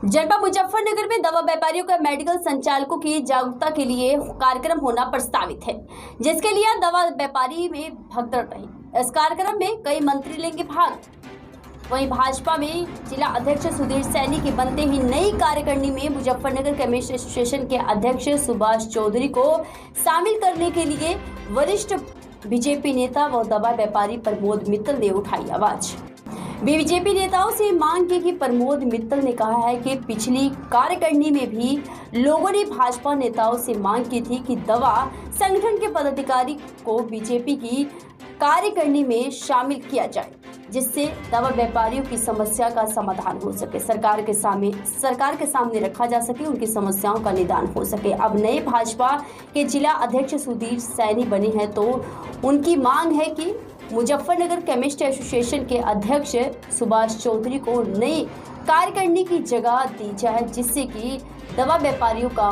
जनपद मुजफ्फरनगर में दवा व्यापारियों का मेडिकल संचालकों की जागरूकता के लिए कार्यक्रम होना प्रस्तावित है, जिसके लिए दवा व्यापारी में भगदड़ रही। इस कार्यक्रम में कई मंत्री लेंगे भाग। वहीं भाजपा में जिला अध्यक्ष सुधीर सैनी के बनते ही नई कार्यकारिणी में मुजफ्फरनगर केमिस्ट एसोसिएशन के अध्यक्ष सुभाष चौधरी को शामिल करने के लिए वरिष्ठ बीजेपी नेता व दवा व्यापारी प्रमोद मित्तल ने उठाई आवाज। बीजेपी नेताओं से मांग की कि प्रमोद मित्तल ने कहा है कि पिछली कार्यकारिणी में भी लोगों ने भाजपा नेताओं से मांग की थी कि दवा संगठन के पदाधिकारी को बीजेपी की कार्यकारिणी में शामिल किया जाए, जिससे दवा व्यापारियों की समस्या का समाधान हो सके, सरकार के सामने रखा जा सके, उनकी समस्याओं का निदान हो सके। अब नए भाजपा के जिला अध्यक्ष सुधीर सैनी बने हैं तो उनकी मांग है कि मुजफ्फरनगर केमिस्ट एसोसिएशन के अध्यक्ष सुभाष चौधरी को नई कार्यकारिणी की जगह दी जाए, जिससे कि दवा व्यापारियों का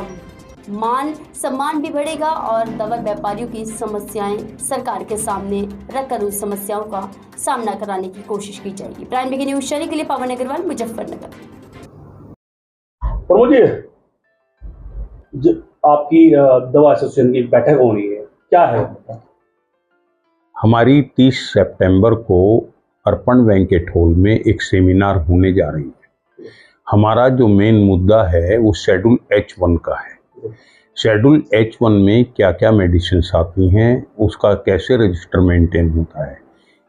मान सम्मान भी बढ़ेगा और दवा व्यापारियों की समस्याएं सरकार के सामने रखकर उन समस्याओं का सामना कराने की कोशिश की जाएगी। प्राइम बिग न्यूज़ चैनल के लिए पवन अग्रवाल, मुजफ्फरनगर। प्रमोद जी, आपकी दवा एसोसिएशन की बैठक हो रही है, क्या है? हमारी 30 सितंबर को अर्पण बैंकेट हॉल में एक सेमिनार होने जा रही है। हमारा जो मेन मुद्दा है वो शेड्यूल H1 का है। शेड्यूल H1 में क्या क्या मेडिसिन आती हैं, उसका कैसे रजिस्टर मेंटेन होता है,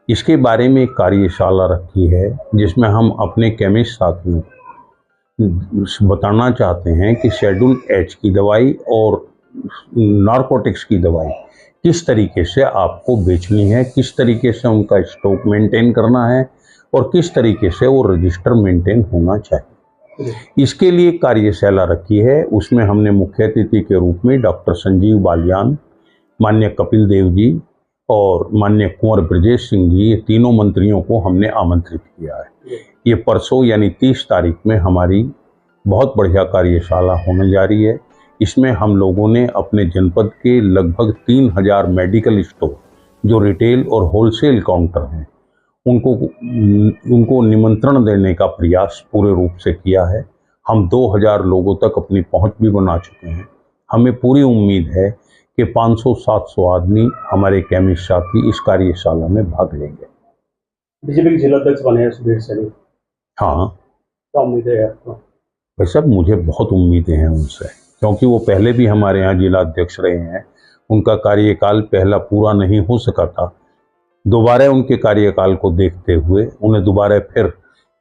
इसके बारे में एक कार्यशाला रखी है, जिसमें हम अपने केमिस्ट साथियों को बताना चाहते हैं कि शेड्यूल H की दवाई और नारकोटिक्स की दवाई किस तरीके से आपको बेचनी है, किस तरीके से उनका स्टॉक मेंटेन करना है और किस तरीके से वो रजिस्टर मेंटेन होना चाहिए। इसके लिए कार्यशाला रखी है। उसमें हमने मुख्य अतिथि के रूप में डॉक्टर संजीव बालियान, माननीय कपिल देव जी और माननीय कुंवर ब्रजेश सिंह जी, ये तीनों मंत्रियों को हमने आमंत्रित किया है। ये परसों यानी 30 तारीख में हमारी बहुत बढ़िया कार्यशाला होने जा रही है। इसमें हम लोगों ने अपने जनपद के लगभग 3000 मेडिकल स्टोर जो रिटेल और होलसेल काउंटर हैं उनको निमंत्रण देने का प्रयास पूरे रूप से किया है। हम 2000 लोगों तक अपनी पहुंच भी बना चुके हैं। हमें पूरी उम्मीद है कि 500-700 आदमी हमारे केमिस्ट साथी इस कार्यशाला में भाग लेंगे। बीजेपी के जिला अध्यक्ष बने हैं सुधीर सैनी। हाँ, क्या उम्मीद है आपको? भाई साहब, मुझे बहुत उम्मीदें हैं उनसे, क्योंकि वो पहले भी हमारे यहाँ जिला अध्यक्ष रहे हैं। उनका कार्यकाल पहला पूरा नहीं हो सका था, दोबारा उनके कार्यकाल को देखते हुए उन्हें दोबारा फिर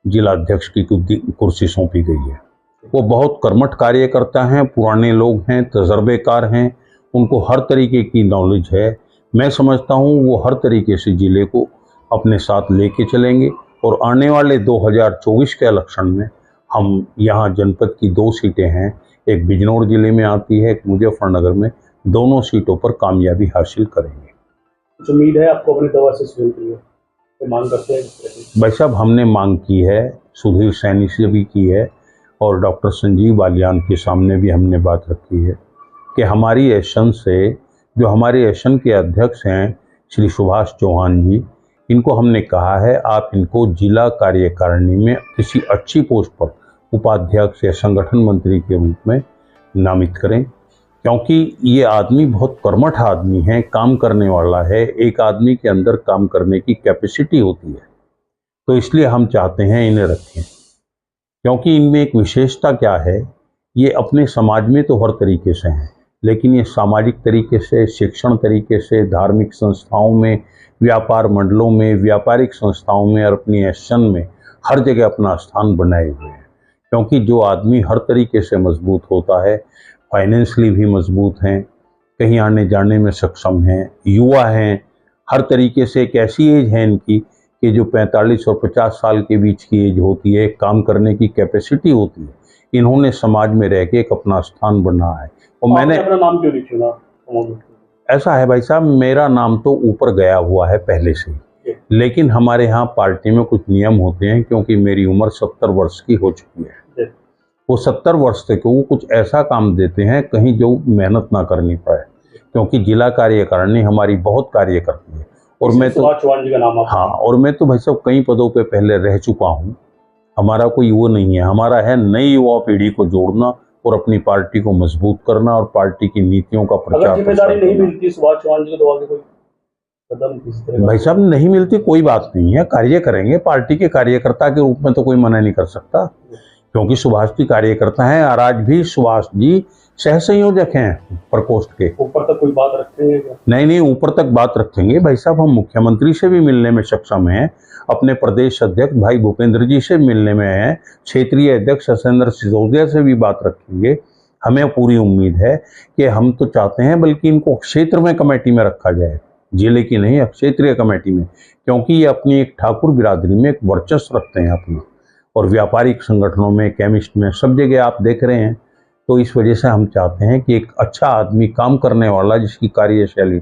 जिला अध्यक्ष की कुर्सी सौंपी गई है। वो बहुत कर्मठ कार्यकर्ता हैं, पुराने लोग हैं, तजर्बेकार हैं, उनको हर तरीके की नॉलेज है। मैं समझता हूँ वो हर तरीके से जिले को अपने साथ लेके चलेंगे और आने वाले 2024 के इलेक्शन में हम यहाँ जनपद की 2 सीटें हैं, एक बिजनौर जिले में आती है, एक मुजफ्फरनगर में, दोनों सीटों पर कामयाबी हासिल करेंगे। कुछ उम्मीद है आपको अपनी दवा से सुन के लिए मांग करते हैं? भाई साहब, हमने मांग की है, सुधीर सैनी से भी की है और डॉक्टर संजीव बालियान के सामने भी हमने बात रखी है कि हमारी एसन से जो हमारे एसन के अध्यक्ष हैं श्री सुभाष चौहान जी, इनको हमने कहा है आप इनको जिला कार्यकारिणी में किसी अच्छी पोस्ट पर उपाध्यक्ष या संगठन मंत्री के रूप में नामित करें, क्योंकि ये आदमी बहुत कर्मठ आदमी है, काम करने वाला है। एक आदमी के अंदर काम करने की कैपेसिटी होती है, तो इसलिए हम चाहते हैं इन्हें रखें। क्योंकि इनमें एक विशेषता क्या है, ये अपने समाज में तो हर तरीके से हैं, लेकिन ये सामाजिक तरीके से, शिक्षण तरीके से, धार्मिक संस्थाओं में, व्यापार मंडलों में, व्यापारिक संस्थाओं में और अपनी एसन में हर जगह अपना स्थान बनाए हुए हैं। क्योंकि जो आदमी हर तरीके से मजबूत होता है, फाइनेंशियली भी मजबूत हैं, कहीं आने जाने में सक्षम हैं, युवा हैं, हर तरीके से एक ऐसी एज है इनकी कि जो 45 और 50 साल के बीच की एज होती है, काम करने की कैपेसिटी होती है। इन्होंने समाज में रह के एक अपना स्थान बना है। और मैंने अपना नाम क्यों नहीं चुना? ऐसा है भाई साहब, मेरा नाम तो ऊपर गया हुआ है पहले से ही, लेकिन हमारे यहाँ पार्टी में कुछ नियम होते हैं, क्योंकि मेरी उम्र 70 वर्ष की हो चुकी है। वो 70 वर्ष तक वो कुछ ऐसा काम देते हैं कहीं जो मेहनत ना करनी पड़े, क्योंकि जिला कार्यकारिणी हमारी बहुत कार्य करती है। और मैं तो चौहान जी का नाम, हाँ, और मैं तो भाई साहब कई पदों पे पहले रह चुका हूँ हमारा कोई वो नहीं है। हमारा है नई युवा पीढ़ी को जोड़ना और अपनी पार्टी को मजबूत करना और पार्टी की नीतियों का अगर प्रचार जिम्मेदारी प्रसार नहीं करना। मिलती सुभाष चौहान जी को दवा के कोई कदम किस तरह का? भाई साहब, नहीं मिलती कोई बात नहीं है, कार्य करेंगे। पार्टी के कार्यकर्ता के रूप में तो कोई मना नहीं कर सकता, क्योंकि सुभाष जी कार्यकर्ता हैं और आज भी सुभाष जी सह संयोजक हैं प्रकोष्ठ के। ऊपर तक कोई बात रखेंगे क्या? नहीं, ऊपर तक बात रखेंगे भाई साहब। हम मुख्यमंत्री से भी मिलने में सक्षम हैं, अपने प्रदेश अध्यक्ष भाई भूपेंद्र जी से मिलने में हैं, क्षेत्रीय अध्यक्ष हसेंद्र सिसोदिया से भी बात रखेंगे। हमें पूरी उम्मीद है कि हम तो चाहते हैं बल्कि इनको क्षेत्र में कमेटी में रखा जाए, जिले की नहीं, क्षेत्रीय कमेटी में, क्योंकि ये अपनी एक ठाकुर बिरादरी में एक वर्चस्व रखते हैं अपना, और व्यापारिक संगठनों में, केमिस्ट में, सब जगह आप देख रहे हैं। तो इस वजह से हम चाहते हैं कि एक अच्छा आदमी, काम करने वाला, जिसकी कार्यशैली